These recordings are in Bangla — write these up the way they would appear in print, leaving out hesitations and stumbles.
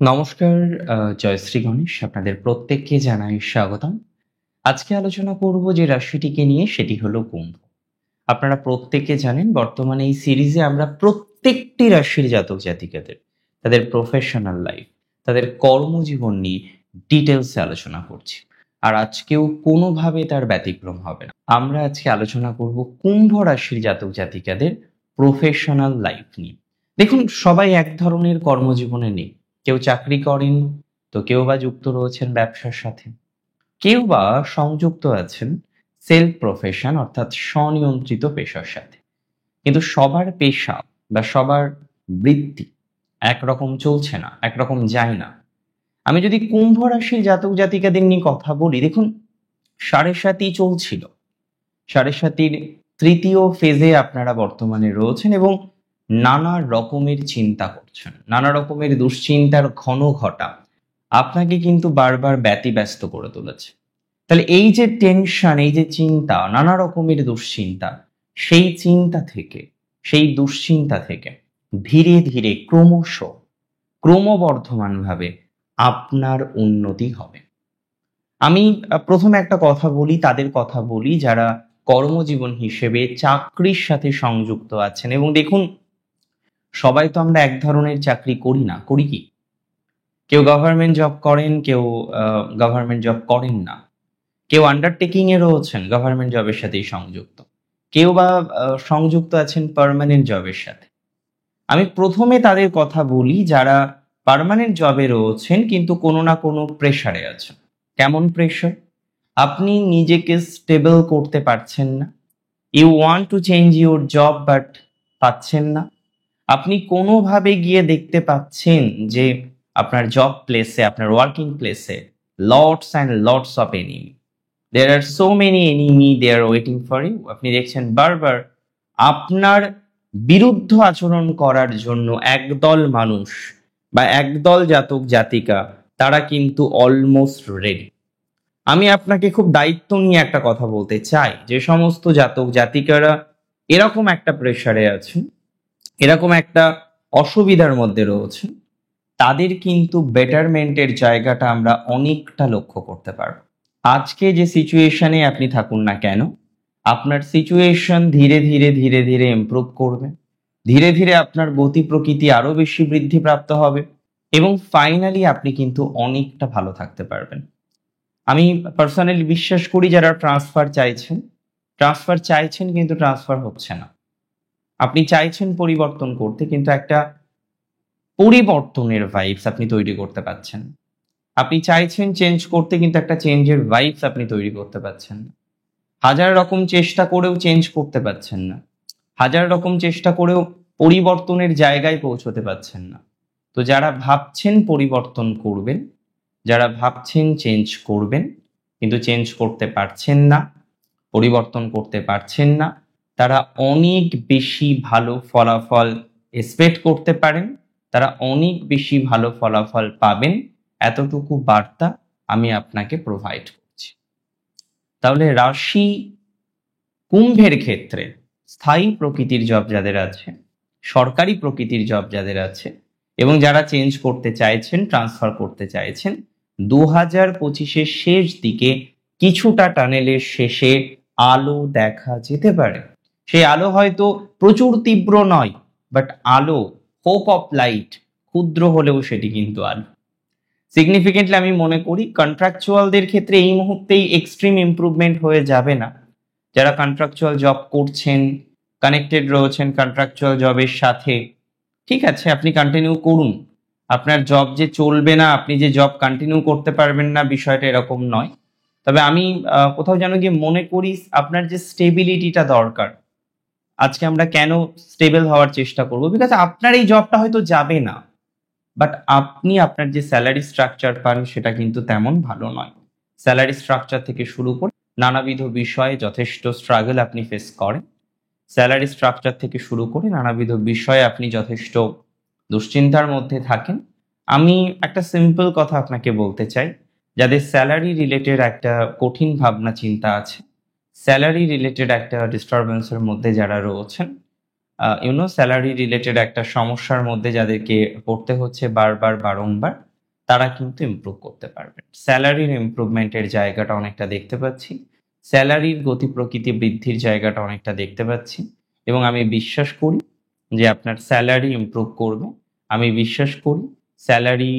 নমস্কার। জয়শ্রী গণেশ আপনাদের প্রত্যেককে জানাই স্বাগতম। আজকে আলোচনা করব যে রাশিটিকে নিয়ে, সেটি হলো কুম্ভ। আপনারা প্রত্যেকে জানেন বর্তমানে এই সিরিজে আমরা প্রত্যেকটি রাশির জাতক জাতিকাদের তাদের প্রফেশনাল লাইফ, তাদের কর্মজীবন নিয়ে ডিটেলসে আলোচনা করছি। আর আজকেও কোনোভাবে তার ব্যতিক্রম হবে না। আমরা আজকে আলোচনা করব কুম্ভ রাশির জাতক জাতিকাদের প্রফেশনাল লাইফ নিয়ে। দেখুন, সবাই এক ধরনের কর্মজীবনে নেই। কেউ চাকরি করেন, তো কেউ বা যুক্ত রয়েছেন ব্যবসার সাথে, কেউ বা সংযুক্ত আছেন সেলফ প্রফেশন অর্থাৎ স্বনিয়ন্ত্রিত পেশার সাথে। কিন্তু সবার পেশা বা সবার বৃত্তি একরকম চলছে না, একরকম যায় না। আমি যদি কুম্ভ রাশির জাতক জাতিকাদের নিয়ে কথা বলি, দেখুন, সাড়ে সাতই চলছিল, সাড়ে সাতির তৃতীয় ফেজে আপনারা বর্তমানে রয়েছেন এবং নানা রকমের চিন্তা করছেন, নানা রকমের দুশ্চিন্তার ঘন ঘটা আপনাকে কিন্তু বারবার ব্যতিব্যস্ত করে তুলেছে। তাহলে এই যে টেনশন, এই যে চিন্তা, নানা রকমের দুশ্চিন্তা, সেই চিন্তা থেকে, সেই দুশ্চিন্তা থেকে ধীরে ধীরে ক্রমবর্ধমানভাবে আপনার উন্নতি হবে। আমি প্রথমে একটা কথা বলি, তাদের কথা বলি যারা কর্মজীবন হিসেবে চাকরির সাথে সংযুক্ত আছেন। এবং দেখুন, সবাই তো আমরা এক ধরনের চাকরি করি না, করি কি? কেউ গভর্নমেন্ট জব করেন, কেউ গভর্নমেন্ট জব করেন না, কেউ আন্ডারটেকিং এ রয়েছেন, গভর্নমেন্ট জবের সাথেই সংযুক্ত, কেউ বা সংযুক্ত আছেন পার্মানেন্ট জবের সাথে। আমি প্রথমে তাদের কথা বলি যারা পার্মানেন্ট জবে রয়েছেন কিন্তু কোনো না কোনো প্রেশারে আছেন। কেমন প্রেশার? আপনি নিজেকে স্টেবল করতে পারছেন না, you want to change your job but পাচ্ছেন না। আপনি কোনোভাবে গিয়ে দেখতে পাচ্ছেন যে আপনার জব প্লেসে, আপনার ওয়ার্কিং প্লেসে lots and lots of enemy, there are so many enemy, they are waiting for you. আপনি দেখছেন বারবার আপনার বিরুদ্ধ আচরণ করার জন্য একদল মানুষ বা একদল জাতক জাতিকা, তারা কিন্তু অলমোস্ট রেডি। আমি আপনাকে খুব দায়িত্ব নিয়ে একটা কথা বলতে চাই, যে সমস্ত জাতক জাতিকারা এরকম একটা প্রেশারে আছেন, এরকম একটা অসুবিধার মধ্যে রয়েছে, তাদের কিন্তু বেটারমেন্টের জায়গাটা আমরা অনেকটা লক্ষ্য করতে পারব। আজকে যে সিচুয়েশনে আপনি থাকুন না কেন, আপনার সিচুয়েশন ধীরে ধীরে ধীরে ধীরে ইমপ্রুভ করবে, ধীরে ধীরে আপনার গতি প্রকৃতি আরো বেশি বৃদ্ধিপ্রাপ্ত হবে এবং ফাইনালি আপনি কিন্তু অনেকটা ভালো থাকতে পারবেন। আমি পার্সোনালি বিশ্বাস করি যারা ট্রান্সফার চাইছেন কিন্তু ট্রান্সফার হচ্ছে না। আপনি চাইছেন পরিবর্তন করতে, কিন্তু একটা পরিবর্তনের ভাইবস আপনি তৈরি করতে পারছেন। আপনি চাইছেন চেঞ্জ করতে, কিন্তু একটা চেঞ্জের ভাইবস আপনি তৈরি করতে পারছেন না। হাজার রকম চেষ্টা করেও চেঞ্জ করতে পারছেন না, হাজার রকম চেষ্টা করেও পরিবর্তনের জায়গায় পৌঁছতে পারছেন না। তো যারা ভাবছেন পরিবর্তন করবেন, যারা ভাবছেন চেঞ্জ করবেন কিন্তু চেঞ্জ করতে পারছেন না, পরিবর্তন করতে পারছেন না, তারা অনেক বেশি ভালো ফলাফল এক্সপেক্ট করতে পারেন, তারা অনেক বেশি ভালো ফলাফল পাবেন, এতটুকু বার্তা আমি আপনাকে প্রোভাইড করছি। তাহলে রাশি কুম্ভের ক্ষেত্রে স্থায়ী প্রকৃতির জব যাদের আছে, সরকারি প্রকৃতির জব যাদের আছে এবং যারা চেঞ্জ করতে চাইছেন, ট্রান্সফার করতে চাইছেন, 2025-এর শেষ দিকে কিছুটা টানেলের শেষে আলো দেখা যেতে পারে। সেই আলো হয়তো প্রচুর তীব্র নয়, বাট আলো, হোপ অফ লাইট, ক্ষুদ্র হলেও সেটি কিন্তু আলো। সিগনিফিকেন্টলি আমি মনে করি কন্ট্রাকচুয়ালদের ক্ষেত্রে এই মুহূর্তেই এক্সট্রিম ইমপ্রুভমেন্ট হয়ে যাবে না। যারা কন্ট্রাকচুয়াল জব করছেন, কানেক্টেড রয়েছেন কন্ট্রাকচুয়াল জবের সাথে, ঠিক আছে, আপনি কন্টিনিউ করুন। আপনার জব যে চলবে না, আপনি যে জব কন্টিনিউ করতে পারবেন না, বিষয়টা এরকম নয়। তবে আমি কোথাও যেন গিয়ে মনে করি আপনার যে স্টেবিলিটিটা দরকার, আজকে আমরা কেন স্টেবল হওয়ার চেষ্টা করব, বিকজ আপনার এই জবটা হয়তো যাবে না, বাট আপনি আপনার যে স্যালারি স্ট্রাকচার পান সেটা কিন্তু তেমন ভালো নয়। স্যালারি স্ট্রাকচার থেকে শুরু করে নানাবিধ বিষয়ে যথেষ্ট স্ট্রাগল আপনি ফেস করেন। স্যালারি স্ট্রাকচার থেকে শুরু করে নানাবিধ বিষয়ে আপনি যথেষ্ট দুশ্চিন্তার মধ্যে থাকেন। আমি একটা সিম্পল কথা আপনাকে বলতে চাই, যাদের স্যালারি রিলেটেড একটা কঠিন ভাবনা চিন্তা আছে, স্যালারি রিলেটেড একটা ডিস্টারবেন্সের মধ্যে যারা রয়েছেন, স্যালারি রিলেটেড একটা সমস্যার মধ্যে যাদেরকে পড়তে হচ্ছে বারবার বারংবার, তারা কিন্তু ইমপ্রুভ করতে পারবেন। স্যালারির ইমপ্রুভমেন্টের জায়গাটা অনেকটা দেখতে পাচ্ছি, স্যালারির গতি প্রকৃতি বৃদ্ধির জায়গাটা অনেকটা দেখতে পাচ্ছি, এবং আমি বিশ্বাস করি যে আপনার স্যালারি ইমপ্রুভ করবে। আমি বিশ্বাস করি স্যালারি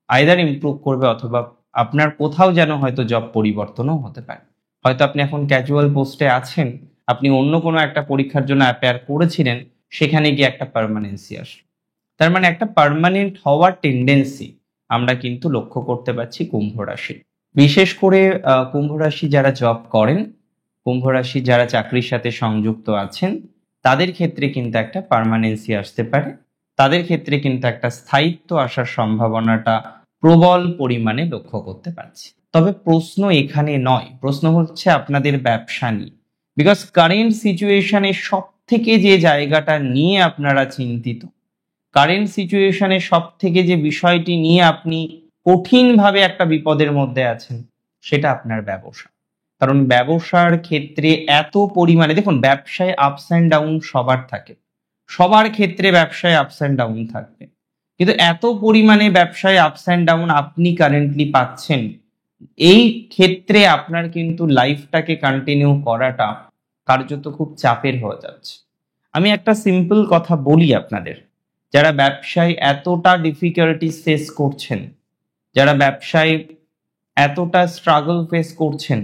আইদার ইমপ্রুভ করবে, অথবা আপনার কোথাও যেন হয়তো জব পরিবর্তনও হতে পারে। হয়তো আপনি এখন ক্যাজুয়াল পোস্টে আছেন, আপনি অন্য কোনো একটা পরীক্ষার জন্য অ্যাপিয়ার করেছিলেন, সেখানে গিয়ে একটা পার্মানেন্সি আসলো। তার মানে একটা পার্মানেন্ট হওয়ার টেন্ডেন্সি আমরা কিন্তু লক্ষ্য করতে পারছি কুম্ভ রাশি। বিশেষ করে কুম্ভ রাশি যারা জব করেন, কুম্ভ রাশি যারা চাকরির সাথে সংযুক্ত আছেন, তাদের ক্ষেত্রে কিন্তু একটা পার্মানেন্সি আসতে পারে, তাদের ক্ষেত্রে কিন্তু একটা স্থায়িত্ব আসার সম্ভাবনাটা প্রবল পরিমাণে লক্ষ্য করতে পারছি। তবে প্রশ্ন এখানে নয়, প্রশ্ন হচ্ছে আপনাদের ব্যবসা নিয়ে। বিকজ কারেন্ট সিচুয়েশনে সব থেকে যে জায়গাটা নিয়ে আপনারা চিন্তিত, কারেন্ট সিচুয়েশনে সব থেকে যে বিষয়টি নিয়ে আপনি কঠিনভাবে একটা বিপদের মধ্যে আছেন, সেটা আপনার ব্যবসা। কারণ ব্যবসার ক্ষেত্রে এত পরিমাণে, দেখুন ব্যবসায় আপস অ্যান্ড ডাউন সবার থাকে, সবার ক্ষেত্রে ব্যবসায় আপস অ্যান্ড ডাউন থাকবে, কিন্তু এত পরিমাণে ব্যবসায় আপস অ্যান্ড ডাউন আপনি কারেন্টলি পাচ্ছেন, এই ক্ষেত্রে আপনার কিন্তু লাইফটাকে কন্টিনিউ করাটা কার্যত খুব চাপের হয়ে যাচ্ছে। আমি একটা সিম্পল কথা বলি আপনাদের, যারা ব্যবসায় এতটা ডিফিকাল্টি ফেস করছেন, যারা ব্যবসায় এতটা স্ট্রাগল ফেস করছেন,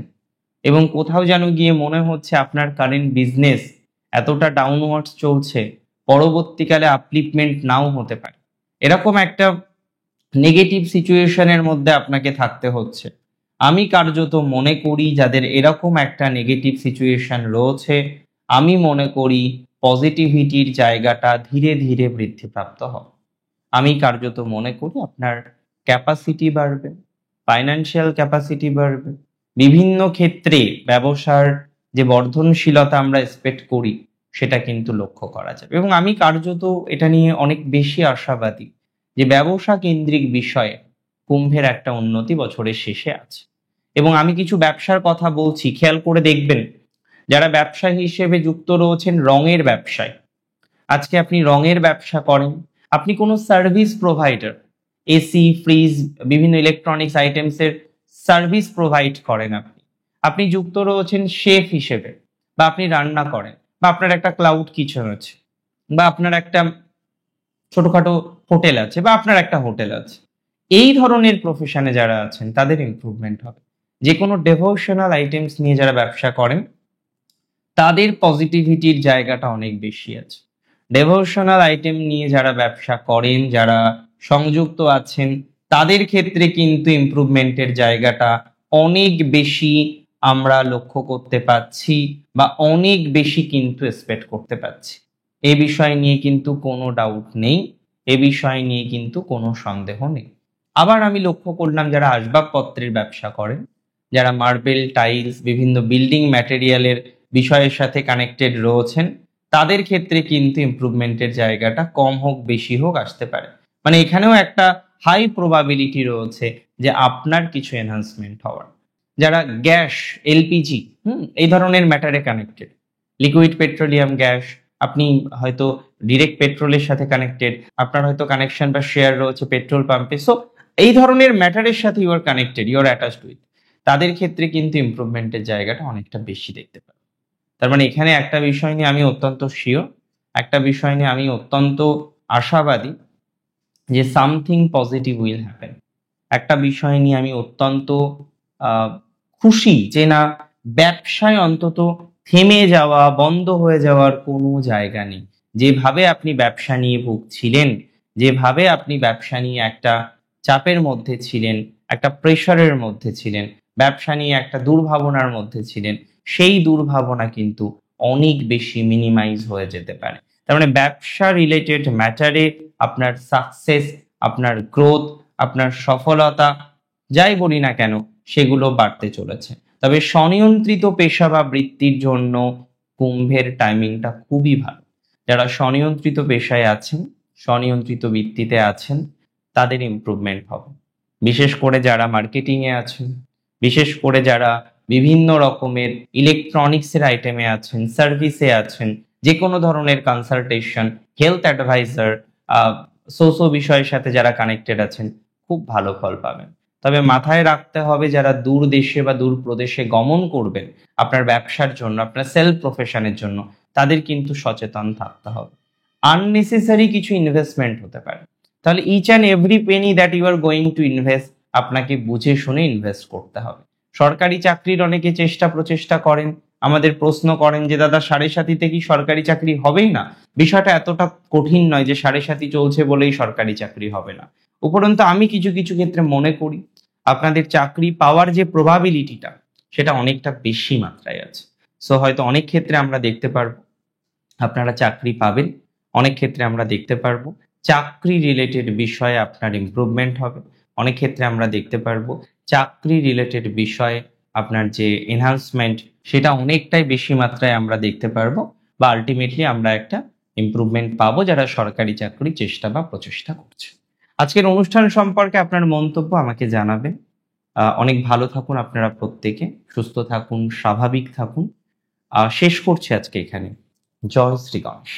এবং কোথাও যেন গিয়ে মনে হচ্ছে আপনার কারেন্ট বিজনেস এতটা ডাউনওয়ার্ডস চলছে, পরবর্তীকালে আপলিফমেন্ট নাও হতে পারে, এরকম একটা নেগেটিভ সিচুয়েশনের মধ্যে আপনাকে থাকতে হচ্ছে। আমি কার্যত মনে করি যাদের এরকম একটা নেগেটিভ সিচুয়েশন রয়েছে, আমি মনে করি পজিটিভিটির জায়গাটা ধীরে ধীরে বৃদ্ধিপ্রাপ্ত হবে। আমি কার্যত মনে করি আপনার ক্যাপাসিটি বাড়বে, ফাইন্যান্সিয়াল ক্যাপাসিটি বাড়বে, বিভিন্ন ক্ষেত্রে ব্যবসার যে বর্ধনশীলতা আমরা এক্সপেক্ট করি সেটা কিন্তু লক্ষ্য করা যাবে। এবং আমি কার্যত এটা নিয়ে অনেক বেশি আশাবাদী যে ব্যবসা কেন্দ্রিক বিষয়ে কুম্ভের একটা উন্নতি বছরের শেষে আছে। এবং আমি কিছু ব্যবসার কথা বলছি, খেয়াল করে দেখবেন, যারা ব্যবসা হিসেবে যুক্ত রয়েছেন রঙের ব্যবসায়, আজকে আপনি রঙের ব্যবসা করেন, আপনি কোনো সার্ভিস প্রোভাইডার, এসি, ফ্রিজ, বিভিন্ন ইলেকট্রনিক্স আইটেমসের সার্ভিস প্রোভাইড করেন, আপনি যুক্ত রয়েছেন শেফ হিসেবে, বা আপনি রান্না করেন, বা আপনার একটা ক্লাউড কিচেন আছে, বা আপনার একটা ছোটখাটো হোটেল আছে, বা আপনার একটা হোটেল আছে, এই ধরনের প্রফেশনে যারা আছেন তাদের ইমপ্রুভমেন্ট হবে। যে কোনো ডেভোশনাল আইটেমস নিয়ে যারা ব্যবসা করেন তাদের পজিটিভিটির জায়গাটা অনেক বেশি আছে। ডেভোশনাল আইটেম নিয়ে যারা ব্যবসা করেন, যারা সংযুক্ত আছেন, তাদের ক্ষেত্রে কিন্তু ইমপ্রুভমেন্টের জায়গাটা অনেক বেশি আমরা লক্ষ্য করতে পাচ্ছি, বা অনেক বেশি কিন্তু এক্সপেক্ট করতে পাচ্ছি। এ বিষয় নিয়ে কিন্তু কোনো ডাউট নেই, এ বিষয় নিয়ে কিন্তু কোনো সন্দেহ নেই। আবার আমি লক্ষ্য করলাম যারা আসবাবপত্রের ব্যবসা করেন, যারা মার্বেল, টাইলস, বিভিন্ন বিল্ডিং ম্যাটেরিয়ালের বিষয়ের সাথে কানেক্টেড রয়েছেন, তাদের ক্ষেত্রে কিন্তু ইমপ্রুভমেন্টের জায়গাটা কম হোক বেশি হোক আসতে পারে। মানে এখানেও একটা হাই প্রবাবিলিটি রয়েছে যে আপনার কিছু এনহান্সমেন্ট হওয়ার। যারা গ্যাস, এলপিজি, এই ধরনের ম্যাটারে কানেক্টেড, লিকুইড পেট্রোলিয়াম গ্যাস, আপনি হয়তো ডিরেক্ট পেট্রোলের সাথে কানেক্টেড, আপনার হয়তো কানেকশন বা শেয়ার রয়েছে পেট্রোল পাম্পে, সো এই ধরনের ম্যাটারের সাথে you are connected, you are attached with, তাদের ক্ষেত্রে কিন্তু ইমপ্রুভমেন্টের জায়গাটা অনেকটা বেশি দেখতে পাবে। তার মানে এখানে একটা বিষয় নিয়ে আমি অত্যন্ত শিওর, একটা বিষয় নিয়ে আমি অত্যন্ত আশাবাদী যে সামথিং পজিটিভ উইল হ্যাপেন। একটা বিষয় নিয়ে আমি অত্যন্ত খুশি যে না, ব্যবসায় অন্তত থেমে যাওয়া, বন্ধ হয়ে যাওয়ার কোনো জায়গা নেই। যেভাবে আপনি ব্যবসা নিয়ে ভুগছিলেন, যেভাবে আপনি ব্যবসা নিয়ে একটা চাপের মধ্যে ছিলেন, একটা প্রেশারের মধ্যে ছিলেন, ব্যবসা নিয়ে একটা দুর্ভাবনার মধ্যে ছিলেন, সেই দুর্ভাবনা কিন্তু অনেক বেশি মিনিমাইজ হয়ে যেতে পারে। তার মানে ব্যবসা রিলেটেড ম্যাটারে আপনার সাকসেস, আপনার গ্রোথ, আপনার সফলতা, যাই বলি না কেন, সেগুলো বাড়তে চলেছে। তবে স্বনিয়ন্ত্রিত পেশা বা বৃত্তির জন্য কুম্ভের টাইমিংটা খুবই ভালো। যারা স্বনিয়ন্ত্রিত পেশায় আছেন, স্বনিয়ন্ত্রিত বৃত্তিতে আছেন, তাদের ইমপ্রুভমেন্ট হবে। বিশেষ করে যারা মার্কেটিংয়ে আছেন, বিশেষ করে যারা বিভিন্ন রকমের ইলেকট্রনিক্সের আইটেমে আছেন, সার্ভিসে আছেন, যে কোনো ধরনের কনসালটেশন, হেলথ অ্যাডভাইজার, সোসো বিষয়ের সাথে যারা কানেক্টেড আছেন, খুব ভালো ফল পাবেন। তবে মাথায় রাখতে হবে যারা দূর দেশে বা দূর প্রদেশে গমন করবেন আপনার ব্যবসার জন্য, আপনার সেলফ প্রফেশনের জন্য, তাদের কিন্তু সচেতন থাকতে হবে। আননেসেসারি কিছু ইনভেস্টমেন্ট হতে পারে। তাহলে each and every penny that you are going to invest আপনাকে বুঝে শুনে ইনভেস্ট করতে হবে। সরকারি চাকরির অনেকে চেষ্টা প্রচেষ্টা করেন, আমাদের প্রশ্ন করেন যে দাদা সাড়ে সাথীতে কি সরকারি চাকরি হবেই না? বিষয়টা এতটা কঠিন নয় যে সাড়ে সাথী চলছে বলেই সরকারি চাকরি হবে না। উপরন্তু আমি কিছু কিছু ক্ষেত্রে মনে করি আপনাদের চাকরি পাওয়ার যে প্রবাবিলিটিটা সেটা অনেকটা বেশি মাত্রায় আছে। সো হয়তো অনেক ক্ষেত্রে আমরা দেখতে পারবো আপনারা চাকরি পাবেন, অনেক ক্ষেত্রে আমরা দেখতে পারবো চাকরি রিলেটেড বিষয়ে আপনার ইমপ্রুভমেন্ট হবে, অনেক ক্ষেত্রে আমরা দেখতে পারবো চাকরি রিলেটেড বিষয়ে আপনার যে এনহান্সমেন্ট সেটা অনেকটাই বেশি মাত্রায় আমরা দেখতে পারবো, বা আলটিমেটলি আমরা একটা ইমপ্রুভমেন্ট পাবো যারা সরকারি চাকরি চেষ্টা বা প্রচেষ্টা করছে। আজকের অনুষ্ঠান সম্পর্কে আপনার মন্তব্য আমাকে জানাবেন। অনেক ভালো থাকুন আপনারা প্রত্যেকে, সুস্থ থাকুন, স্বাভাবিক থাকুন। শেষ করছি আজকে এখানে। জয় শ্রী গণেশ।